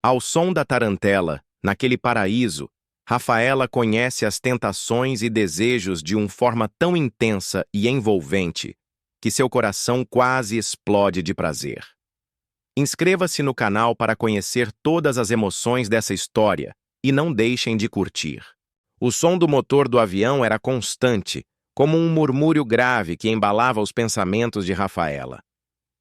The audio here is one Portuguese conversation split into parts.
Ao som da tarantela, naquele paraíso, Rafaela conhece as tentações e desejos de uma forma tão intensa e envolvente que seu coração quase explode de prazer. Inscreva-se no canal para conhecer todas as emoções dessa história e não deixem de curtir. O som do motor do avião era constante, como um murmúrio grave que embalava os pensamentos de Rafaela.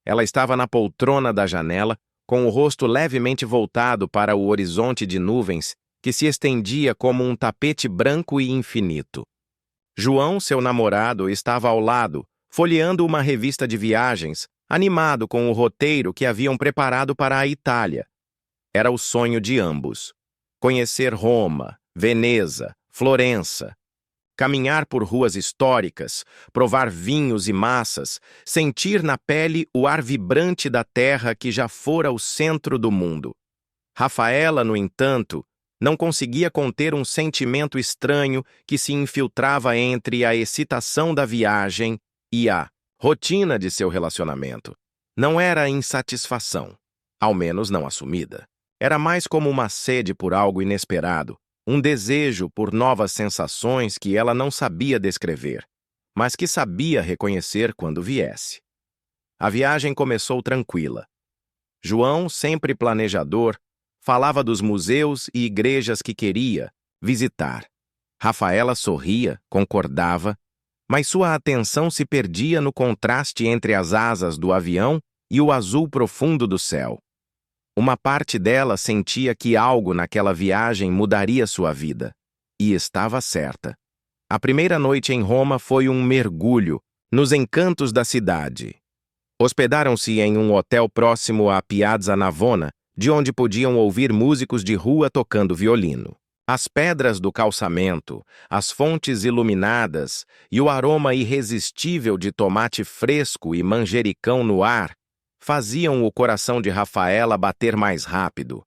Ela estava na poltrona da janela, com o rosto levemente voltado para o horizonte de nuvens que se estendia como um tapete branco e infinito. João, seu namorado, estava ao lado, folheando uma revista de viagens, animado com o roteiro que haviam preparado para a Itália. Era o sonho de ambos. Conhecer Roma, Veneza, Florença. Caminhar por ruas históricas, provar vinhos e massas, sentir na pele o ar vibrante da terra que já fora o centro do mundo. Rafaela, no entanto, não conseguia conter um sentimento estranho que se infiltrava entre a excitação da viagem e a rotina de seu relacionamento. Não era insatisfação, ao menos não assumida. Era mais como uma sede por algo inesperado, um desejo por novas sensações que ela não sabia descrever, mas que sabia reconhecer quando viesse. A viagem começou tranquila. João, sempre planejador, falava dos museus e igrejas que queria visitar. Rafaela sorria, concordava, mas sua atenção se perdia no contraste entre as asas do avião e o azul profundo do céu. Uma parte dela sentia que algo naquela viagem mudaria sua vida. E estava certa. A primeira noite em Roma foi um mergulho nos encantos da cidade. Hospedaram-se em um hotel próximo à Piazza Navona, de onde podiam ouvir músicos de rua tocando violino. As pedras do calçamento, as fontes iluminadas e o aroma irresistível de tomate fresco e manjericão no ar faziam o coração de Rafaela bater mais rápido.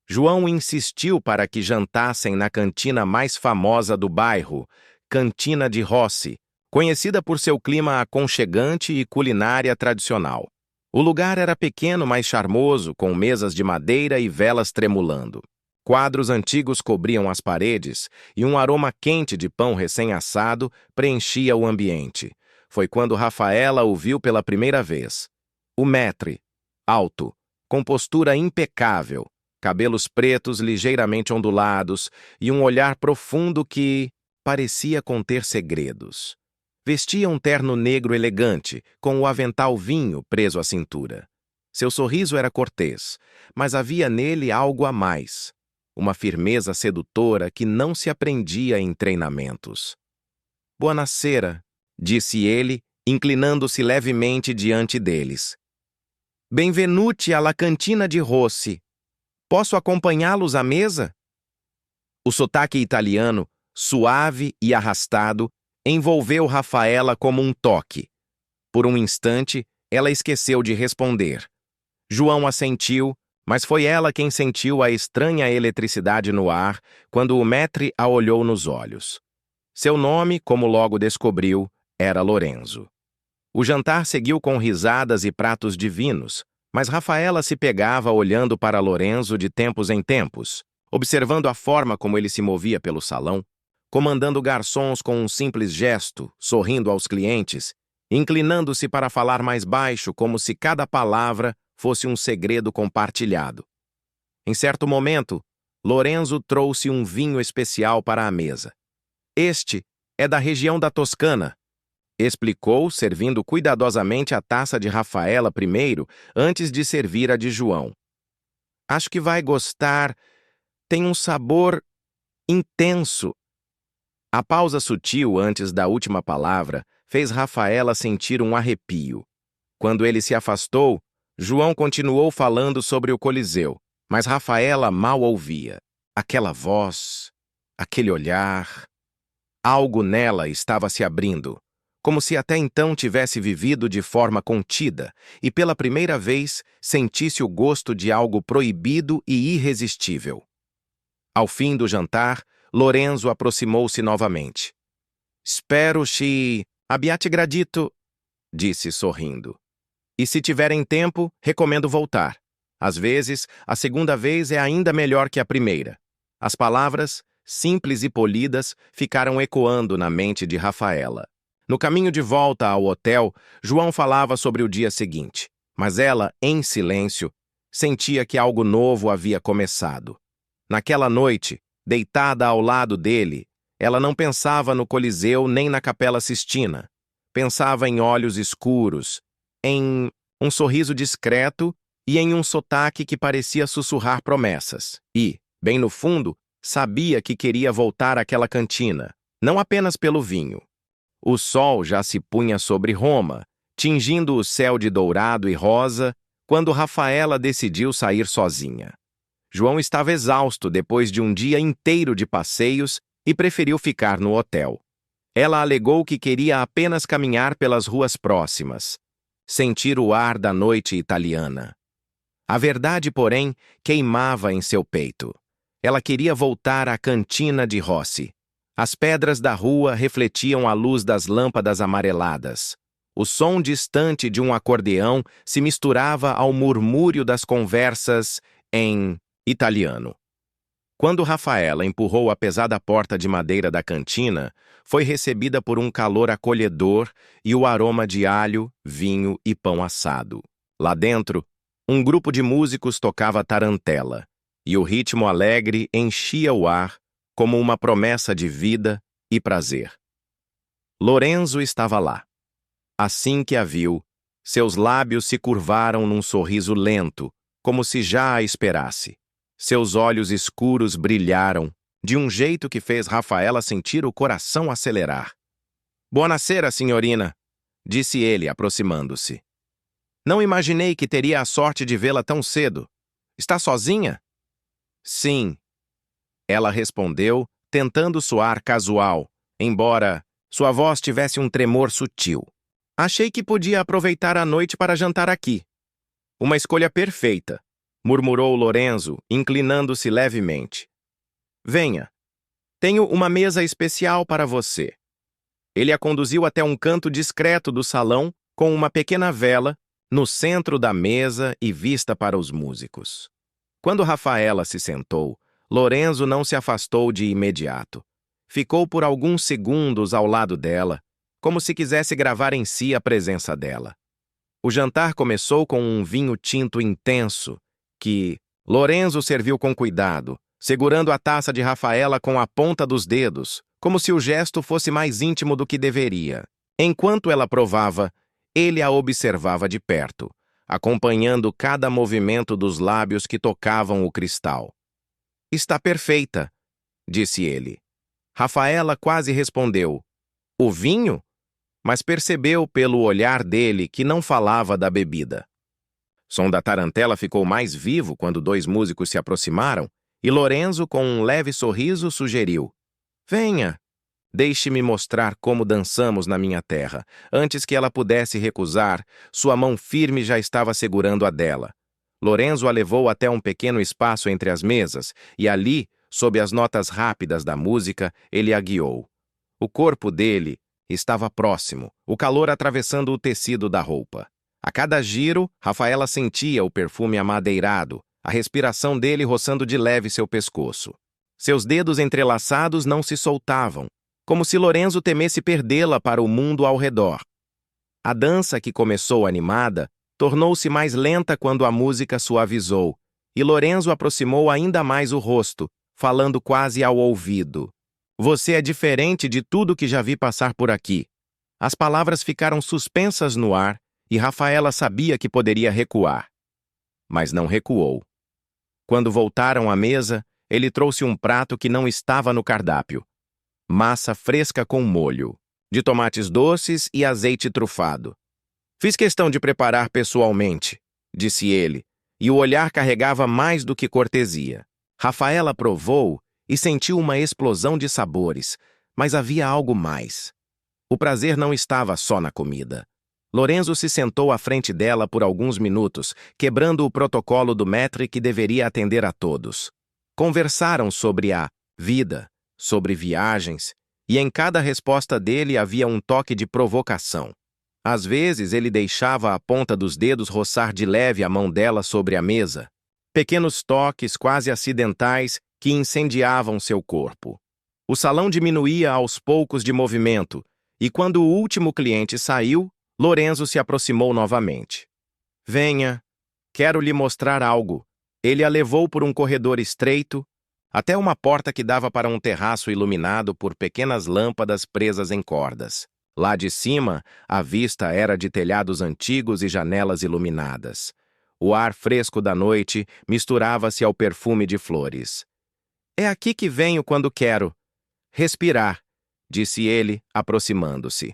João insistiu para que jantassem na cantina mais famosa do bairro, Cantina de Rossi, conhecida por seu clima aconchegante e culinária tradicional. O lugar era pequeno, mas charmoso, com mesas de madeira e velas tremulando. Quadros antigos cobriam as paredes e um aroma quente de pão recém-assado preenchia o ambiente. Foi quando Rafaela o viu pela primeira vez. O maître, alto, com postura impecável, cabelos pretos ligeiramente ondulados e um olhar profundo que parecia conter segredos. Vestia um terno negro elegante, com o avental vinho preso à cintura. Seu sorriso era cortês, mas havia nele algo a mais, uma firmeza sedutora que não se aprendia em treinamentos. "Buonasera", disse ele, inclinando-se levemente diante deles. "Benvenuti alla Cantina di Rossi. Posso acompanhá-los à mesa?" O sotaque italiano, suave e arrastado, envolveu Rafaela como um toque. Por um instante, ela esqueceu de responder. João assentiu, mas foi ela quem sentiu a estranha eletricidade no ar quando o maître a olhou nos olhos. Seu nome, como logo descobriu, era Lorenzo. O jantar seguiu com risadas e pratos divinos, mas Rafaela se pegava olhando para Lorenzo de tempos em tempos, observando a forma como ele se movia pelo salão, comandando garçons com um simples gesto, sorrindo aos clientes, inclinando-se para falar mais baixo como se cada palavra fosse um segredo compartilhado. Em certo momento, Lorenzo trouxe um vinho especial para a mesa. "Este é da região da Toscana", explicou, servindo cuidadosamente a taça de Rafaela primeiro, antes de servir a de João. "Acho que vai gostar. Tem um sabor intenso." A pausa sutil antes da última palavra fez Rafaela sentir um arrepio. Quando ele se afastou, João continuou falando sobre o Coliseu, mas Rafaela mal ouvia. Aquela voz, aquele olhar. Algo nela estava se abrindo, como se até então tivesse vivido de forma contida e pela primeira vez sentisse o gosto de algo proibido e irresistível. Ao fim do jantar, Lorenzo aproximou-se novamente. "Spero che abbiate gradito", disse sorrindo. "E se tiverem tempo, recomendo voltar." Às vezes, a segunda vez é ainda melhor que a primeira. As palavras, simples e polidas, ficaram ecoando na mente de Rafaela. No caminho de volta ao hotel, João falava sobre o dia seguinte, mas ela, em silêncio, sentia que algo novo havia começado. Naquela noite, deitada ao lado dele, ela não pensava no Coliseu nem na Capela Sistina. Pensava em olhos escuros, em um sorriso discreto e em um sotaque que parecia sussurrar promessas. E, bem no fundo, sabia que queria voltar àquela cantina, não apenas pelo vinho. O sol já se punha sobre Roma, tingindo o céu de dourado e rosa, quando Rafaela decidiu sair sozinha. João estava exausto depois de um dia inteiro de passeios e preferiu ficar no hotel. Ela alegou que queria apenas caminhar pelas ruas próximas, sentir o ar da noite italiana. A verdade, porém, queimava em seu peito. Ela queria voltar à cantina de Rossi. As pedras da rua refletiam a luz das lâmpadas amareladas. O som distante de um acordeão se misturava ao murmúrio das conversas em italiano. Quando Rafaela empurrou a pesada porta de madeira da cantina, foi recebida por um calor acolhedor e o aroma de alho, vinho e pão assado. Lá dentro, um grupo de músicos tocava tarantela, e o ritmo alegre enchia o ar como uma promessa de vida e prazer. Lorenzo estava lá. Assim que a viu, seus lábios se curvaram num sorriso lento, como se já a esperasse. Seus olhos escuros brilharam, de um jeito que fez Rafaela sentir o coração acelerar. "Buonasera, senhorina", disse ele, aproximando-se. "Não imaginei que teria a sorte de vê-la tão cedo. Está sozinha?" "Sim", ela respondeu, tentando soar casual, embora sua voz tivesse um tremor sutil. "Achei que podia aproveitar a noite para jantar aqui." "Uma escolha perfeita", murmurou Lorenzo, inclinando-se levemente. "Venha. Tenho uma mesa especial para você." Ele a conduziu até um canto discreto do salão, com uma pequena vela, no centro da mesa e vista para os músicos. Quando Rafaela se sentou, Lorenzo não se afastou de imediato. Ficou por alguns segundos ao lado dela, como se quisesse gravar em si a presença dela. O jantar começou com um vinho tinto intenso, que Lorenzo serviu com cuidado, segurando a taça de Rafaela com a ponta dos dedos, como se o gesto fosse mais íntimo do que deveria. Enquanto ela provava, ele a observava de perto, acompanhando cada movimento dos lábios que tocavam o cristal. "Está perfeita", disse ele. Rafaela quase respondeu, "O vinho?", mas percebeu pelo olhar dele que não falava da bebida. O som da tarantela ficou mais vivo quando dois músicos se aproximaram e Lorenzo, com um leve sorriso, sugeriu, "Venha, deixe-me mostrar como dançamos na minha terra." Antes que ela pudesse recusar, sua mão firme já estava segurando a dela. Lorenzo a levou até um pequeno espaço entre as mesas e ali, sob as notas rápidas da música, ele a guiou. O corpo dele estava próximo, o calor atravessando o tecido da roupa. A cada giro, Rafaela sentia o perfume amadeirado, a respiração dele roçando de leve seu pescoço. Seus dedos entrelaçados não se soltavam, como se Lorenzo temesse perdê-la para o mundo ao redor. A dança, que começou animada, tornou-se mais lenta quando a música suavizou, e Lorenzo aproximou ainda mais o rosto, falando quase ao ouvido. "Você é diferente de tudo que já vi passar por aqui." As palavras ficaram suspensas no ar, e Rafaela sabia que poderia recuar. Mas não recuou. Quando voltaram à mesa, ele trouxe um prato que não estava no cardápio. Massa fresca com molho, de tomates doces e azeite trufado. "Fiz questão de preparar pessoalmente", disse ele, e o olhar carregava mais do que cortesia. Rafaela provou e sentiu uma explosão de sabores, mas havia algo mais. O prazer não estava só na comida. Lorenzo se sentou à frente dela por alguns minutos, quebrando o protocolo do maître que deveria atender a todos. Conversaram sobre a vida, sobre viagens, e em cada resposta dele havia um toque de provocação. Às vezes, ele deixava a ponta dos dedos roçar de leve a mão dela sobre a mesa. Pequenos toques quase acidentais que incendiavam seu corpo. O salão diminuía aos poucos de movimento, e quando o último cliente saiu, Lorenzo se aproximou novamente. Venha, quero lhe mostrar algo. Ele a levou por um corredor estreito, até uma porta que dava para um terraço iluminado por pequenas lâmpadas presas em cordas. Lá de cima, a vista era de telhados antigos e janelas iluminadas. O ar fresco da noite misturava-se ao perfume de flores. É aqui que venho quando quero. Respirar, disse ele, aproximando-se.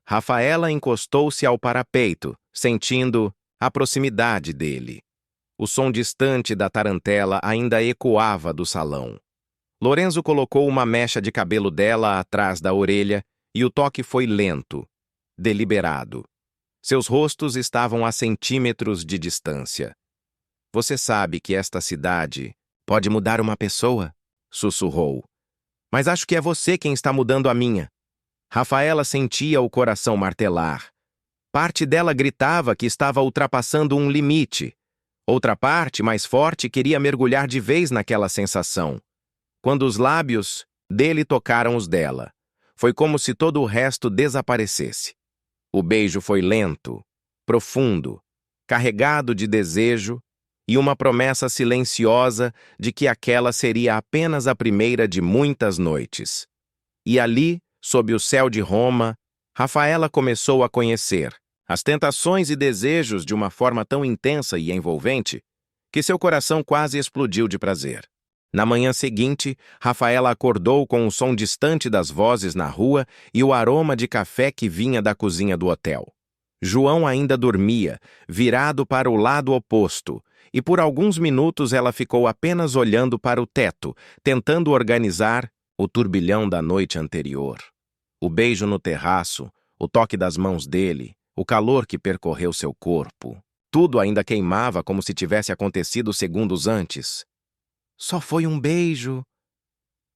Rafaela encostou-se ao parapeito, sentindo a proximidade dele. O som distante da tarantela ainda ecoava do salão. Lorenzo colocou uma mecha de cabelo dela atrás da orelha e o toque foi lento, deliberado. Seus rostos estavam a centímetros de distância. Você sabe que esta cidade pode mudar uma pessoa? Sussurrou. Mas acho que é você quem está mudando a minha. Rafaela sentia o coração martelar. Parte dela gritava que estava ultrapassando um limite. Outra parte, mais forte, queria mergulhar de vez naquela sensação. Quando os lábios dele tocaram os dela, foi como se todo o resto desaparecesse. O beijo foi lento, profundo, carregado de desejo e uma promessa silenciosa de que aquela seria apenas a primeira de muitas noites. E ali, sob o céu de Roma, Rafaela começou a conhecer as tentações e desejos de uma forma tão intensa e envolvente que seu coração quase explodiu de prazer. Na manhã seguinte, Rafaela acordou com o som distante das vozes na rua e o aroma de café que vinha da cozinha do hotel. João ainda dormia, virado para o lado oposto, e por alguns minutos ela ficou apenas olhando para o teto, tentando organizar o turbilhão da noite anterior. O beijo no terraço, o toque das mãos dele, o calor que percorreu seu corpo. Tudo ainda queimava como se tivesse acontecido segundos antes. Só foi um beijo,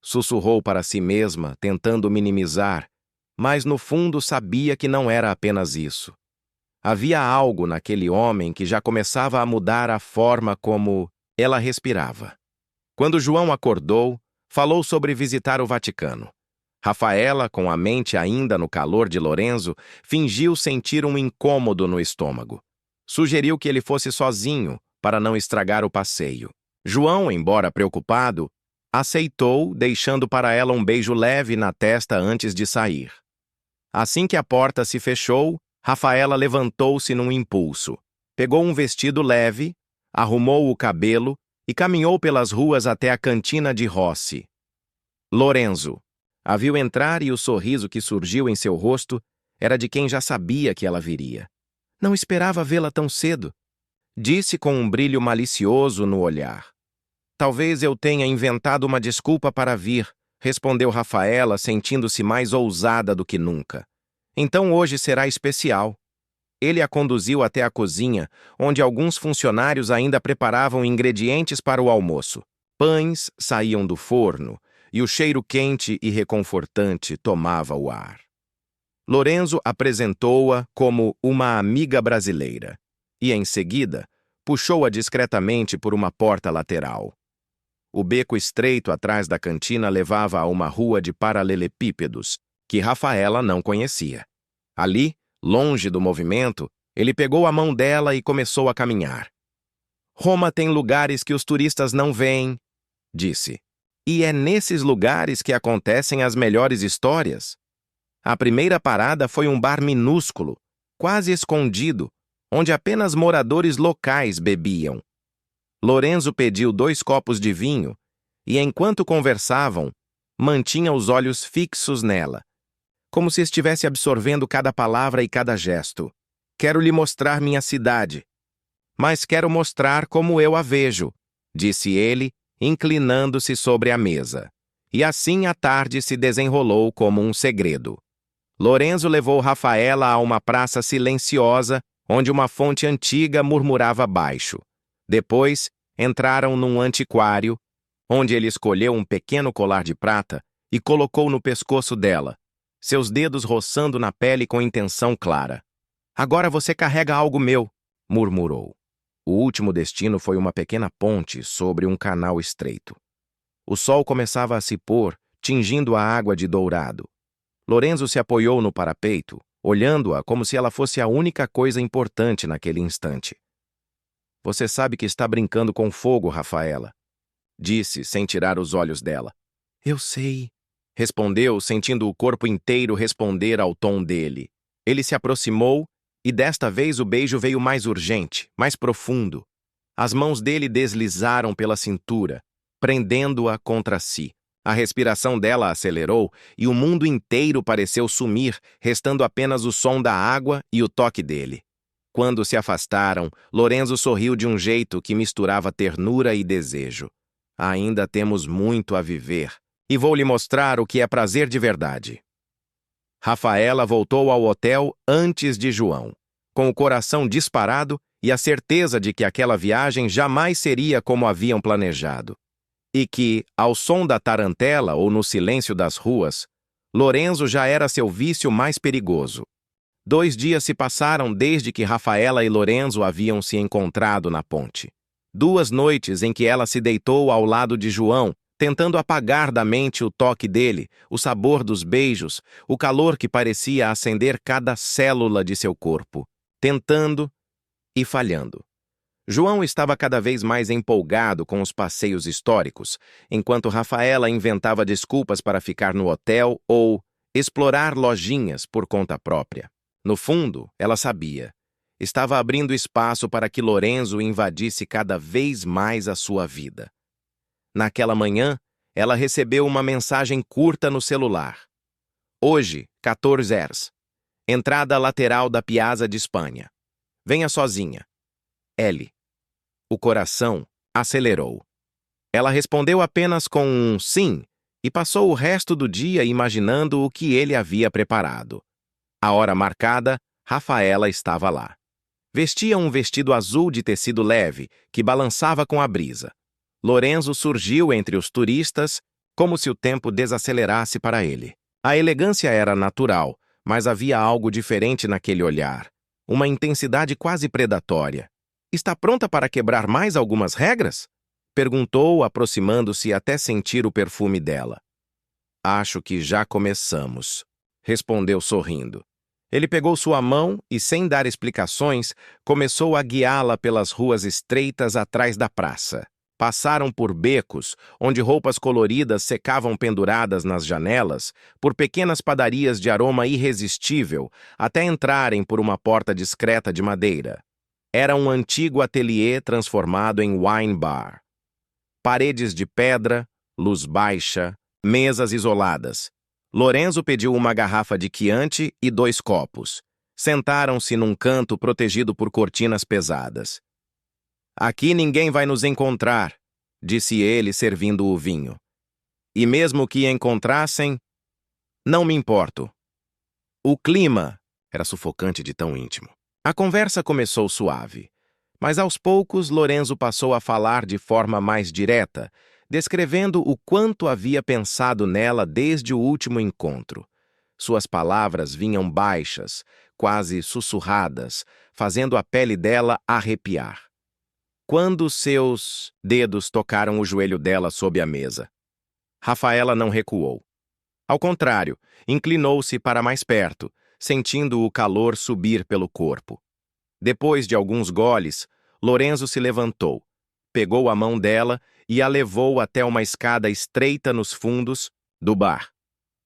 sussurrou para si mesma, tentando minimizar, mas no fundo sabia que não era apenas isso. Havia algo naquele homem que já começava a mudar a forma como ela respirava. Quando João acordou, falou sobre visitar o Vaticano. Rafaela, com a mente ainda no calor de Lorenzo, fingiu sentir um incômodo no estômago. Sugeriu que ele fosse sozinho, para não estragar o passeio. João, embora preocupado, aceitou, deixando para ela um beijo leve na testa antes de sair. Assim que a porta se fechou, Rafaela levantou-se num impulso. Pegou um vestido leve, arrumou o cabelo e caminhou pelas ruas até a cantina de Rossi. Lorenzo a viu entrar e o sorriso que surgiu em seu rosto era de quem já sabia que ela viria. Não esperava vê-la tão cedo, disse com um brilho malicioso no olhar. Talvez eu tenha inventado uma desculpa para vir, respondeu Rafaela, sentindo-se mais ousada do que nunca. Então hoje será especial. Ele a conduziu até a cozinha, onde alguns funcionários ainda preparavam ingredientes para o almoço. Pães saíam do forno, e o cheiro quente e reconfortante tomava o ar. Lorenzo apresentou-a como uma amiga brasileira, e, em seguida, puxou-a discretamente por uma porta lateral. O beco estreito atrás da cantina levava a uma rua de paralelepípedos, que Rafaela não conhecia. Ali, longe do movimento, ele pegou a mão dela e começou a caminhar. Roma tem lugares que os turistas não veem, disse. E é nesses lugares que acontecem as melhores histórias. A primeira parada foi um bar minúsculo, quase escondido, onde apenas moradores locais bebiam. Lorenzo pediu 2 copos de vinho e, enquanto conversavam, mantinha os olhos fixos nela, como se estivesse absorvendo cada palavra e cada gesto. Quero lhe mostrar minha cidade, mas quero mostrar como eu a vejo, disse ele, inclinando-se sobre a mesa. E assim a tarde se desenrolou como um segredo. Lorenzo levou Rafaela a uma praça silenciosa, onde uma fonte antiga murmurava baixo. Depois, entraram num antiquário, onde ele escolheu um pequeno colar de prata e colocou no pescoço dela, seus dedos roçando na pele com intenção clara. Agora você carrega algo meu, murmurou. O último destino foi uma pequena ponte sobre um canal estreito. O sol começava a se pôr, tingindo a água de dourado. Lorenzo se apoiou no parapeito, olhando-a como se ela fosse a única coisa importante naquele instante. Você sabe que está brincando com fogo, Rafaela, disse, sem tirar os olhos dela. Eu sei, respondeu, sentindo o corpo inteiro responder ao tom dele. Ele se aproximou e desta vez o beijo veio mais urgente, mais profundo. As mãos dele deslizaram pela cintura, prendendo-a contra si. A respiração dela acelerou e o mundo inteiro pareceu sumir, restando apenas o som da água e o toque dele. Quando se afastaram, Lorenzo sorriu de um jeito que misturava ternura e desejo. Ainda temos muito a viver, e vou lhe mostrar o que é prazer de verdade. Rafaela voltou ao hotel antes de João, com o coração disparado e a certeza de que aquela viagem jamais seria como haviam planejado. E que, ao som da tarantela ou no silêncio das ruas, Lorenzo já era seu vício mais perigoso. 2 dias se passaram desde que Rafaela e Lorenzo haviam se encontrado na ponte. 2 noites em que ela se deitou ao lado de João, tentando apagar da mente o toque dele, o sabor dos beijos, o calor que parecia acender cada célula de seu corpo, tentando e falhando. João estava cada vez mais empolgado com os passeios históricos, enquanto Rafaela inventava desculpas para ficar no hotel ou explorar lojinhas por conta própria. No fundo, ela sabia. Estava abrindo espaço para que Lorenzo invadisse cada vez mais a sua vida. Naquela manhã, ela recebeu uma mensagem curta no celular. Hoje, 14 horas. Entrada lateral da Piazza de Espanha. Venha sozinha. L. O coração acelerou. Ela respondeu apenas com um sim e passou o resto do dia imaginando o que ele havia preparado. À hora marcada, Rafaela estava lá. Vestia um vestido azul de tecido leve que balançava com a brisa. Lorenzo surgiu entre os turistas como se o tempo desacelerasse para ele. A elegância era natural, mas havia algo diferente naquele olhar. Uma intensidade quase predatória. Está pronta para quebrar mais algumas regras? Perguntou, aproximando-se até sentir o perfume dela. Acho que já começamos, respondeu sorrindo. Ele pegou sua mão e, sem dar explicações, começou a guiá-la pelas ruas estreitas atrás da praça. Passaram por becos, onde roupas coloridas secavam penduradas nas janelas, por pequenas padarias de aroma irresistível, até entrarem por uma porta discreta de madeira. Era um antigo ateliê transformado em wine bar. Paredes de pedra, luz baixa, mesas isoladas. Lorenzo pediu uma garrafa de Chianti e 2 copos. Sentaram-se num canto protegido por cortinas pesadas. Aqui ninguém vai nos encontrar, disse ele, servindo o vinho. E mesmo que encontrassem, não me importo. O clima era sufocante de tão íntimo. A conversa começou suave, mas aos poucos Lorenzo passou a falar de forma mais direta, descrevendo o quanto havia pensado nela desde o último encontro. Suas palavras vinham baixas, quase sussurradas, fazendo a pele dela arrepiar. Quando seus dedos tocaram o joelho dela sob a mesa, Rafaela não recuou. Ao contrário, inclinou-se para mais perto, sentindo o calor subir pelo corpo. Depois de alguns goles, Lorenzo se levantou, pegou a mão dela e a levou até uma escada estreita nos fundos do bar.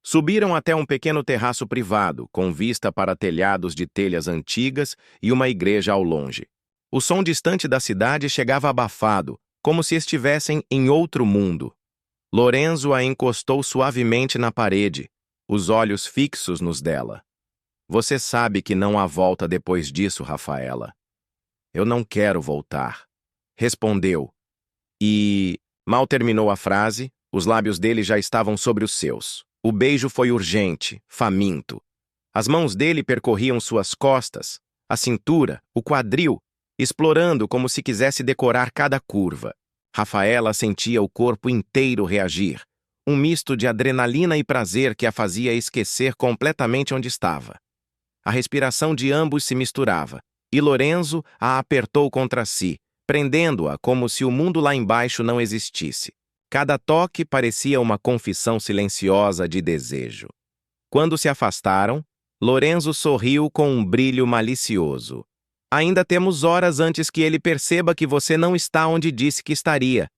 Subiram até um pequeno terraço privado, com vista para telhados de telhas antigas e uma igreja ao longe. O som distante da cidade chegava abafado, como se estivessem em outro mundo. Lorenzo a encostou suavemente na parede, os olhos fixos nos dela. Você sabe que não há volta depois disso, Rafaela. Eu não quero voltar, respondeu. E, mal terminou a frase, os lábios dele já estavam sobre os seus. O beijo foi urgente, faminto. As mãos dele percorriam suas costas, a cintura, o quadril, explorando como se quisesse decorar cada curva. Rafaela sentia o corpo inteiro reagir, um misto de adrenalina e prazer que a fazia esquecer completamente onde estava. A respiração de ambos se misturava, e Lorenzo a apertou contra si, prendendo-a como se o mundo lá embaixo não existisse. Cada toque parecia uma confissão silenciosa de desejo. Quando se afastaram, Lorenzo sorriu com um brilho malicioso. Ainda temos horas antes que ele perceba que você não está onde disse que estaria.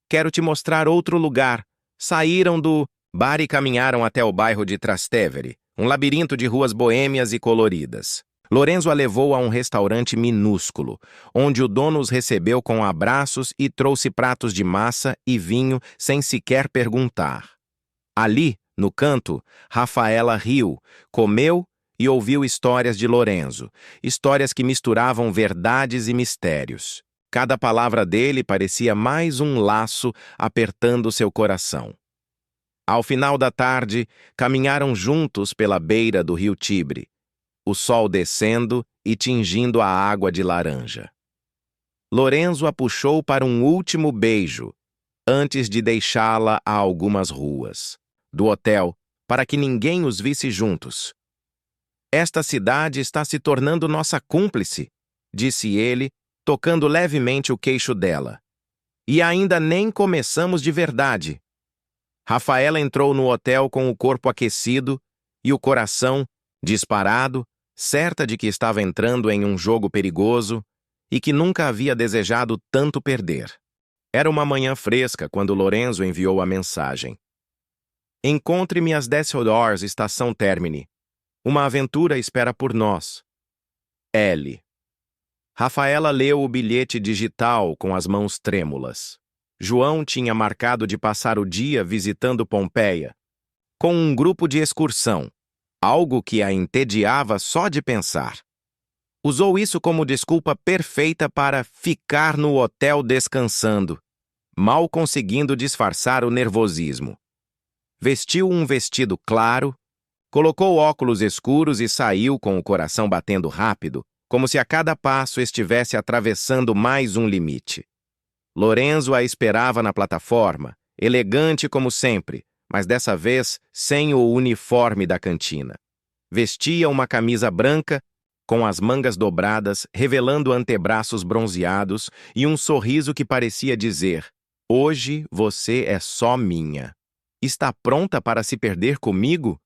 Quero te mostrar outro lugar. Saíram do bar e caminharam até o bairro de Trastevere, um labirinto de ruas boêmias e coloridas. Lorenzo a levou a um restaurante minúsculo, onde o dono os recebeu com abraços e trouxe pratos de massa e vinho sem sequer perguntar. Ali, no canto, Rafaela riu, comeu e ouviu histórias de Lorenzo, histórias que misturavam verdades e mistérios. Cada palavra dele parecia mais um laço apertando seu coração. Ao final da tarde, caminharam juntos pela beira do rio Tibre, o sol descendo e tingindo a água de laranja. Lorenzo a puxou para um último beijo, antes de deixá-la a algumas ruas do hotel, para que ninguém os visse juntos. Esta cidade está se tornando nossa cúmplice, disse ele, tocando levemente o queixo dela. E ainda nem começamos de verdade. Rafaela entrou no hotel com o corpo aquecido e o coração disparado, certa de que estava entrando em um jogo perigoso e que nunca havia desejado tanto perder. Era uma manhã fresca quando Lorenzo enviou a mensagem. Encontre-me às 10 horas, estação Termini. Uma aventura espera por nós. L. Rafaela leu o bilhete digital com as mãos trêmulas. João tinha marcado de passar o dia visitando Pompeia, com um grupo de excursão, algo que a entediava só de pensar. Usou isso como desculpa perfeita para ficar no hotel descansando, mal conseguindo disfarçar o nervosismo. Vestiu um vestido claro, colocou óculos escuros e saiu com o coração batendo rápido, como se a cada passo estivesse atravessando mais um limite. Lorenzo a esperava na plataforma, elegante como sempre, mas dessa vez sem o uniforme da cantina. Vestia uma camisa branca, com as mangas dobradas, revelando antebraços bronzeados e um sorriso que parecia dizer: "Hoje você é só minha. Está pronta para se perder comigo?"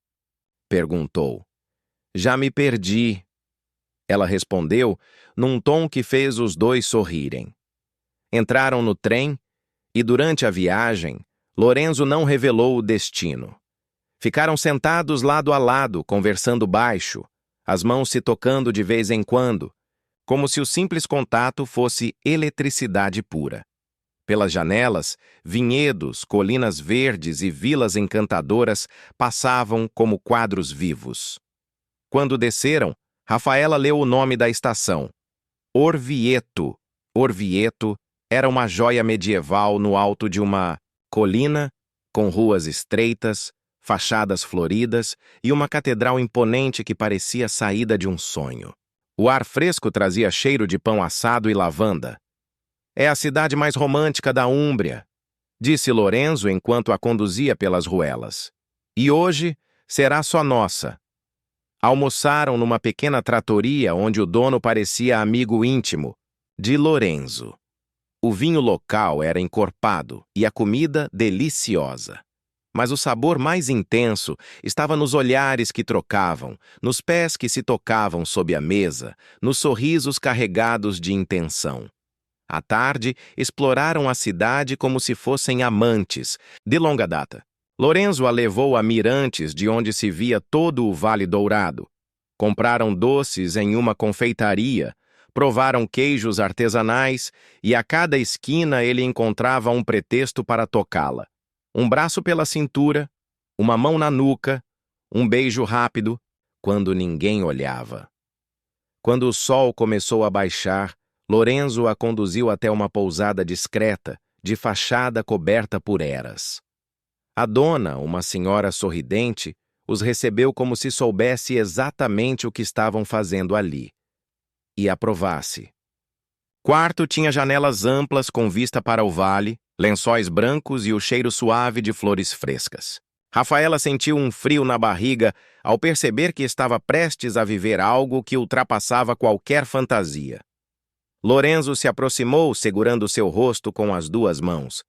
perguntou. "Já me perdi." Ela respondeu, num tom que fez os dois sorrirem. Entraram no trem e, durante a viagem, Lorenzo não revelou o destino. Ficaram sentados lado a lado, conversando baixo, as mãos se tocando de vez em quando, como se o simples contato fosse eletricidade pura. Pelas janelas, vinhedos, colinas verdes e vilas encantadoras passavam como quadros vivos. Quando desceram, Rafaela leu o nome da estação. Orvieto. Orvieto era uma joia medieval no alto de uma colina, com ruas estreitas, fachadas floridas e uma catedral imponente que parecia saída de um sonho. O ar fresco trazia cheiro de pão assado e lavanda. "É a cidade mais romântica da Úmbria", disse Lorenzo enquanto a conduzia pelas ruelas. "E hoje será só nossa." Almoçaram numa pequena trattoria onde o dono parecia amigo íntimo de Lorenzo. O vinho local era encorpado e a comida deliciosa. Mas o sabor mais intenso estava nos olhares que trocavam, nos pés que se tocavam sob a mesa, nos sorrisos carregados de intenção. À tarde, exploraram a cidade como se fossem amantes, de longa data. Lorenzo a levou a mirantes de onde se via todo o Vale Dourado. Compraram doces em uma confeitaria, provaram queijos artesanais e a cada esquina ele encontrava um pretexto para tocá-la. Um braço pela cintura, uma mão na nuca, um beijo rápido, quando ninguém olhava. Quando o sol começou a baixar, Lorenzo a conduziu até uma pousada discreta, de fachada coberta por eras. A dona, uma senhora sorridente, os recebeu como se soubesse exatamente o que estavam fazendo ali. E aprovasse. Quarto tinha janelas amplas com vista para o vale, lençóis brancos e o cheiro suave de flores frescas. Rafaela sentiu um frio na barriga ao perceber que estava prestes a viver algo que ultrapassava qualquer fantasia. Lorenzo se aproximou, segurando seu rosto com as duas mãos.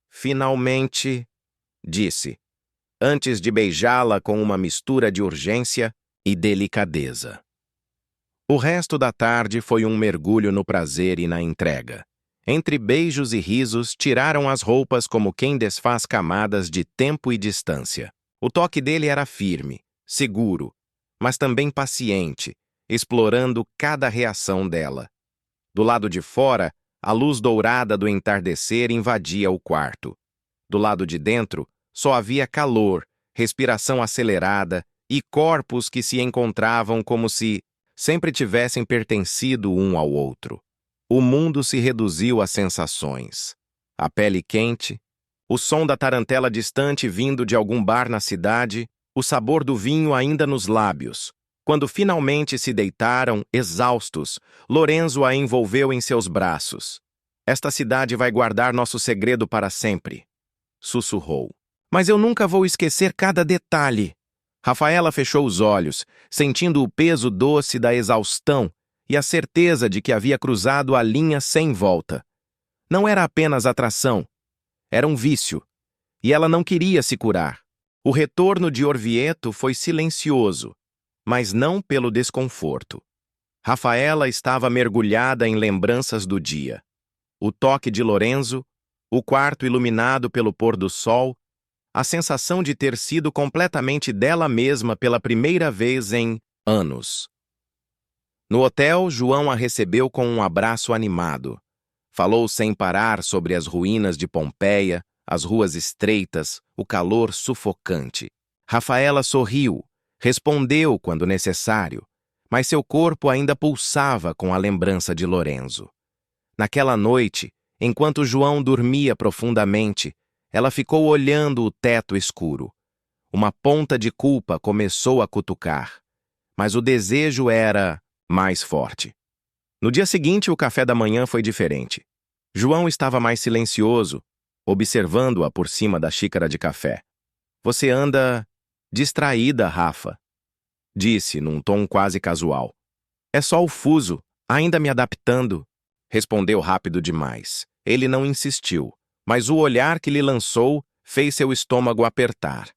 Finalmente, disse, antes de beijá-la com uma mistura de urgência e delicadeza. O resto da tarde foi um mergulho no prazer e na entrega. Entre beijos e risos, tiraram as roupas como quem desfaz camadas de tempo e distância. O toque dele era firme, seguro, mas também paciente, explorando cada reação dela. Do lado de fora, a luz dourada do entardecer invadia o quarto. Do lado de dentro, só havia calor, respiração acelerada e corpos que se encontravam como se sempre tivessem pertencido um ao outro. O mundo se reduziu a sensações. A pele quente, o som da tarantela distante vindo de algum bar na cidade, o sabor do vinho ainda nos lábios. Quando finalmente se deitaram, exaustos, Lorenzo a envolveu em seus braços. Esta cidade vai guardar nosso segredo para sempre, sussurrou. Mas eu nunca vou esquecer cada detalhe. Rafaela fechou os olhos, sentindo o peso doce da exaustão e a certeza de que havia cruzado a linha sem volta. Não era apenas atração, era um vício, e ela não queria se curar. O retorno de Orvieto foi silencioso, mas não pelo desconforto. Rafaela estava mergulhada em lembranças do dia. O toque de Lorenzo, o quarto iluminado pelo pôr do sol, a sensação de ter sido completamente dela mesma pela primeira vez em anos. No hotel, João a recebeu com um abraço animado. Falou sem parar sobre as ruínas de Pompeia, as ruas estreitas, o calor sufocante. Rafaela sorriu, respondeu quando necessário, mas seu corpo ainda pulsava com a lembrança de Lorenzo. Naquela noite, enquanto João dormia profundamente, ela ficou olhando o teto escuro. Uma ponta de culpa começou a cutucar, mas o desejo era mais forte. No dia seguinte, o café da manhã foi diferente. João estava mais silencioso, observando-a por cima da xícara de café. Você anda distraída, Rafa, disse num tom quase casual. É só o fuso, ainda me adaptando, respondeu rápido demais. Ele não insistiu, mas o olhar que lhe lançou fez seu estômago apertar.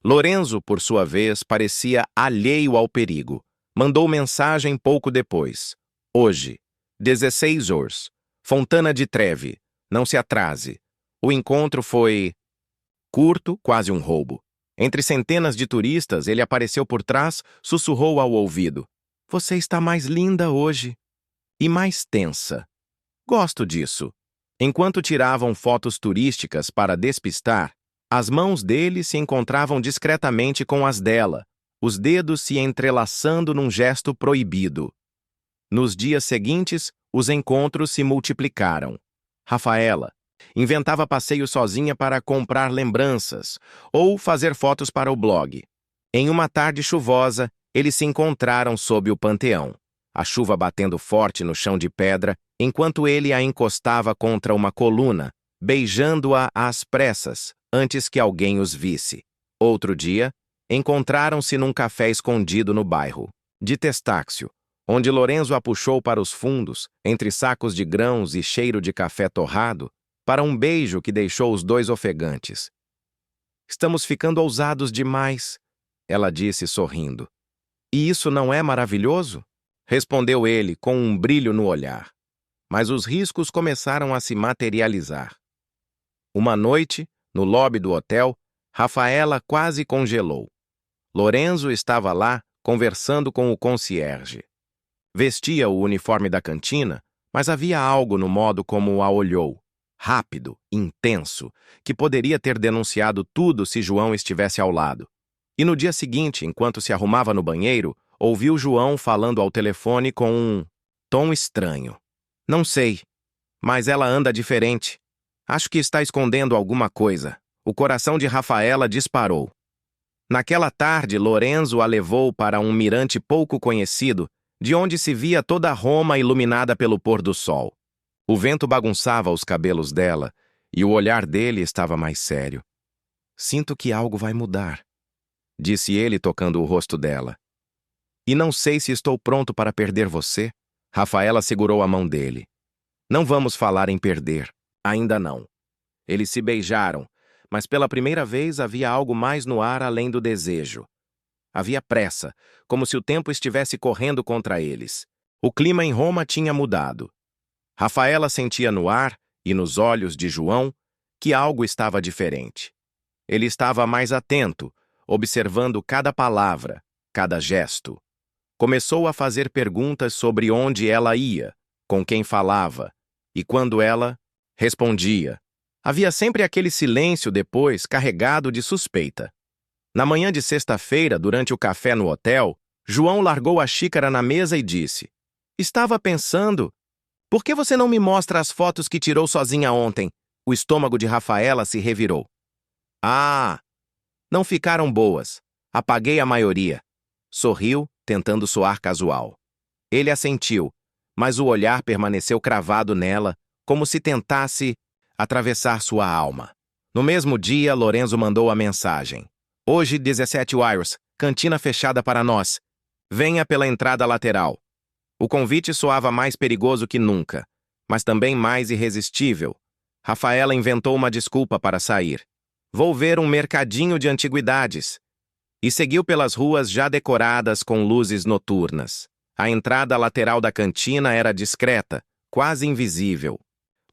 Lorenzo, por sua vez, parecia alheio ao perigo. Mandou mensagem pouco depois. Hoje, 16 horas. Fontana di Trevi. Não se atrase. O encontro foi curto, quase um roubo. Entre centenas de turistas, ele apareceu por trás, sussurrou ao ouvido. Você está mais linda hoje. E mais tensa. Gosto disso. Enquanto tiravam fotos turísticas para despistar, as mãos dele se encontravam discretamente com as dela, os dedos se entrelaçando num gesto proibido. Nos dias seguintes, os encontros se multiplicaram. Rafaela inventava passeios sozinha para comprar lembranças ou fazer fotos para o blog. Em uma tarde chuvosa, eles se encontraram sob o panteão, a chuva batendo forte no chão de pedra, enquanto ele a encostava contra uma coluna, beijando-a às pressas, antes que alguém os visse. Outro dia, encontraram-se num café escondido no bairro de Testácio, onde Lorenzo a puxou para os fundos, entre sacos de grãos e cheiro de café torrado, para um beijo que deixou os dois ofegantes. Estamos ficando ousados demais, ela disse sorrindo. E isso não é maravilhoso? Respondeu ele com um brilho no olhar. Mas os riscos começaram a se materializar. Uma noite, no lobby do hotel, Rafaela quase congelou. Lorenzo estava lá, conversando com o concierge. Vestia o uniforme da cantina, mas havia algo no modo como a olhou. Rápido, intenso, que poderia ter denunciado tudo se João estivesse ao lado. E no dia seguinte, enquanto se arrumava no banheiro, ouviu João falando ao telefone com um tom estranho. Não sei, mas ela anda diferente. Acho que está escondendo alguma coisa. O coração de Rafaela disparou. Naquela tarde, Lorenzo a levou para um mirante pouco conhecido, de onde se via toda Roma iluminada pelo pôr do sol. O vento bagunçava os cabelos dela, e o olhar dele estava mais sério. Sinto que algo vai mudar, disse ele tocando o rosto dela. E não sei se estou pronto para perder você. Rafaela segurou a mão dele. Não vamos falar em perder. Ainda não. Eles se beijaram, mas pela primeira vez havia algo mais no ar além do desejo. Havia pressa, como se o tempo estivesse correndo contra eles. O clima em Roma tinha mudado. Rafaela sentia no ar e nos olhos de João que algo estava diferente. Ele estava mais atento, observando cada palavra, cada gesto. Começou a fazer perguntas sobre onde ela ia, com quem falava, e quando ela respondia. Havia sempre aquele silêncio depois, carregado de suspeita. Na manhã de sexta-feira, durante o café no hotel, João largou a xícara na mesa e disse: Estava pensando, por que você não me mostra as fotos que tirou sozinha ontem? O estômago de Rafaela se revirou. Ah, não ficaram boas. Apaguei a maioria. Sorriu, tentando soar casual. Ele assentiu, mas o olhar permaneceu cravado nela, como se tentasse atravessar sua alma. No mesmo dia, Lorenzo mandou a mensagem. Hoje, 17 Wires, cantina fechada para nós. Venha pela entrada lateral. O convite soava mais perigoso que nunca, mas também mais irresistível. Rafaela inventou uma desculpa para sair. Vou ver um mercadinho de antiguidades. E seguiu pelas ruas já decoradas com luzes noturnas. A entrada lateral da cantina era discreta, quase invisível.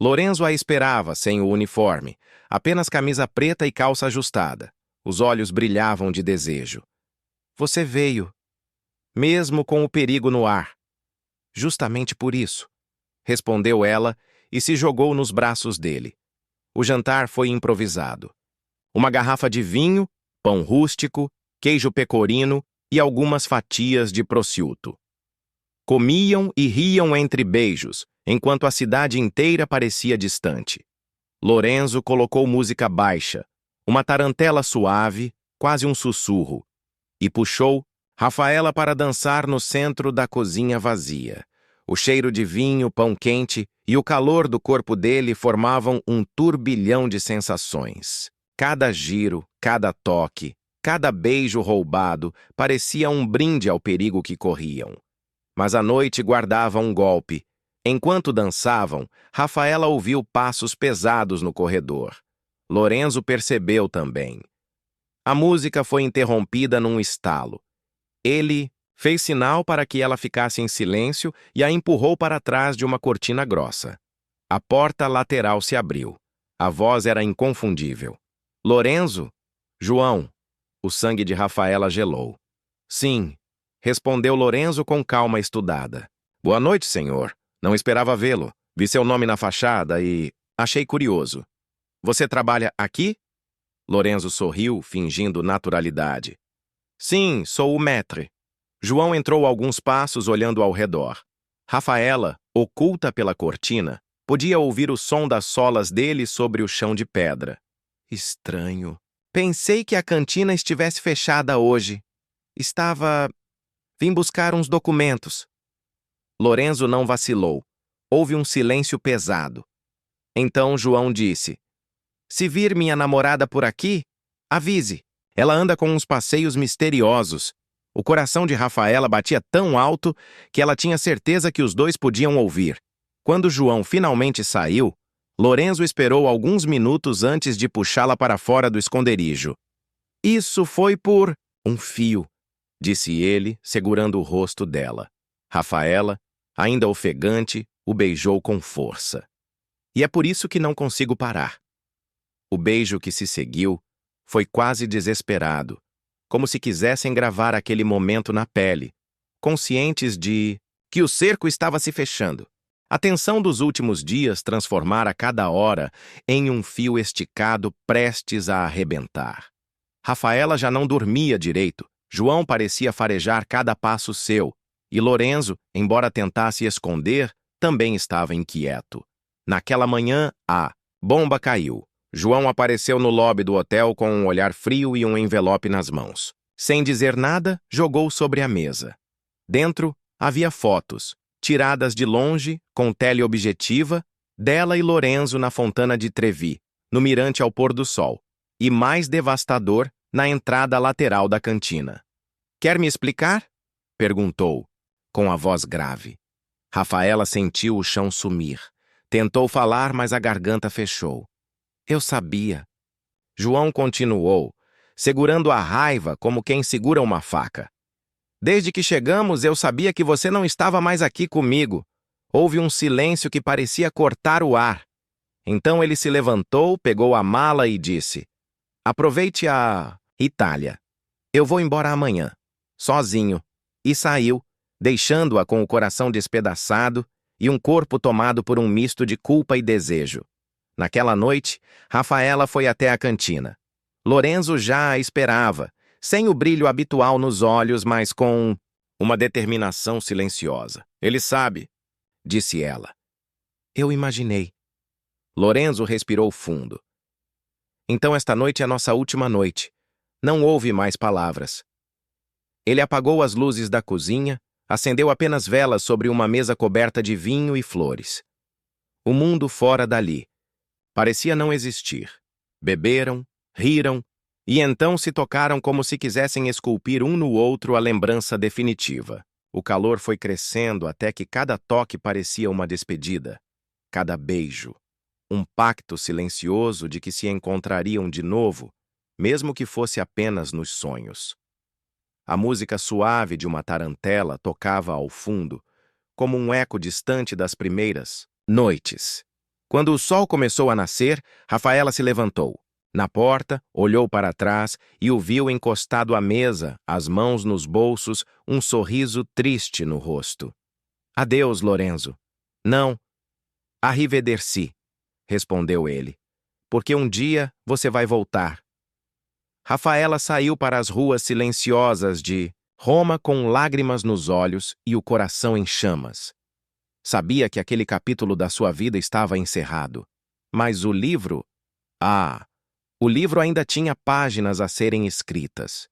Lorenzo a esperava, sem o uniforme, apenas camisa preta e calça ajustada. Os olhos brilhavam de desejo. Você veio, mesmo com o perigo no ar. Justamente por isso, respondeu ela e se jogou nos braços dele. O jantar foi improvisado. Uma garrafa de vinho, pão rústico, queijo pecorino e algumas fatias de prosciutto. Comiam e riam entre beijos, enquanto a cidade inteira parecia distante. Lorenzo colocou música baixa, uma tarantela suave, quase um sussurro, e puxou Rafaela para dançar no centro da cozinha vazia. O cheiro de vinho, pão quente e o calor do corpo dele formavam um turbilhão de sensações. Cada giro, cada toque, cada beijo roubado parecia um brinde ao perigo que corriam. Mas a noite guardava um golpe. Enquanto dançavam, Rafaela ouviu passos pesados no corredor. Lorenzo percebeu também. A música foi interrompida num estalo. Ele fez sinal para que ela ficasse em silêncio e a empurrou para trás de uma cortina grossa. A porta lateral se abriu. A voz era inconfundível. Lorenzo? João. O sangue de Rafaela gelou. Sim, respondeu Lorenzo com calma estudada. Boa noite, senhor. Não esperava vê-lo. Vi seu nome na fachada e achei curioso. Você trabalha aqui? Lorenzo sorriu, fingindo naturalidade. Sim, sou o maître. João entrou alguns passos olhando ao redor. Rafaela, oculta pela cortina, podia ouvir o som das solas dele sobre o chão de pedra. Estranho. Pensei que a cantina estivesse fechada hoje. Vim buscar uns documentos. Lorenzo não vacilou. Houve um silêncio pesado. Então João disse: Se vir minha namorada por aqui, avise. Ela anda com uns passeios misteriosos. O coração de Rafaela batia tão alto que ela tinha certeza que os dois podiam ouvir. Quando João finalmente saiu, Lorenzo esperou alguns minutos antes de puxá-la para fora do esconderijo. Isso foi por um fio, disse ele, segurando o rosto dela. Rafaela, ainda ofegante, o beijou com força. E é por isso que não consigo parar. O beijo que se seguiu foi quase desesperado, como se quisessem gravar aquele momento na pele, conscientes de que o cerco estava se fechando. A tensão dos últimos dias transformara cada hora em um fio esticado prestes a arrebentar. Rafaela já não dormia direito, João parecia farejar cada passo seu, e Lorenzo, embora tentasse esconder, também estava inquieto. Naquela manhã, a bomba caiu. João apareceu no lobby do hotel com um olhar frio e um envelope nas mãos. Sem dizer nada, jogou sobre a mesa. Dentro, havia fotos, tiradas de longe, com teleobjetiva, dela e Lorenzo na Fontana de Trevi, no mirante ao pôr do sol. e mais devastador na entrada lateral da cantina. Quer me explicar? Perguntou, com a voz grave. Rafaela sentiu o chão sumir. Tentou falar, mas a garganta fechou. Eu sabia. João continuou, segurando a raiva como quem segura uma faca. Desde que chegamos, eu sabia que você não estava mais aqui comigo. Houve um silêncio que parecia cortar o ar. Então ele se levantou, pegou a mala e disse: Aproveite a Itália. Eu vou embora amanhã, sozinho. E saiu, deixando-a com o coração despedaçado e um corpo tomado por um misto de culpa e desejo. Naquela noite, Rafaela foi até a cantina. Lorenzo já a esperava, sem o brilho habitual nos olhos, mas com uma determinação silenciosa. Ele sabe, disse ela. Eu imaginei. Lorenzo respirou fundo. Então esta noite é nossa última noite. Não houve mais palavras. Ele apagou as luzes da cozinha, acendeu apenas velas sobre uma mesa coberta de vinho e flores. O mundo fora dali parecia não existir. Beberam, riram, e então se tocaram como se quisessem esculpir um no outro a lembrança definitiva. O calor foi crescendo até que cada toque parecia uma despedida, cada beijo, um pacto silencioso de que se encontrariam de novo, mesmo que fosse apenas nos sonhos. A música suave de uma tarantela tocava ao fundo, como um eco distante das primeiras noites. Quando o sol começou a nascer, Rafaela se levantou. Na porta, olhou para trás e o viu encostado à mesa, as mãos nos bolsos, um sorriso triste no rosto. Adeus, Lorenzo. Não. Arrivederci, respondeu ele. Porque um dia você vai voltar. Rafaela saiu para as ruas silenciosas de Roma com lágrimas nos olhos e o coração em chamas. Sabia que aquele capítulo da sua vida estava encerrado. Mas o livro... o livro ainda tinha páginas a serem escritas.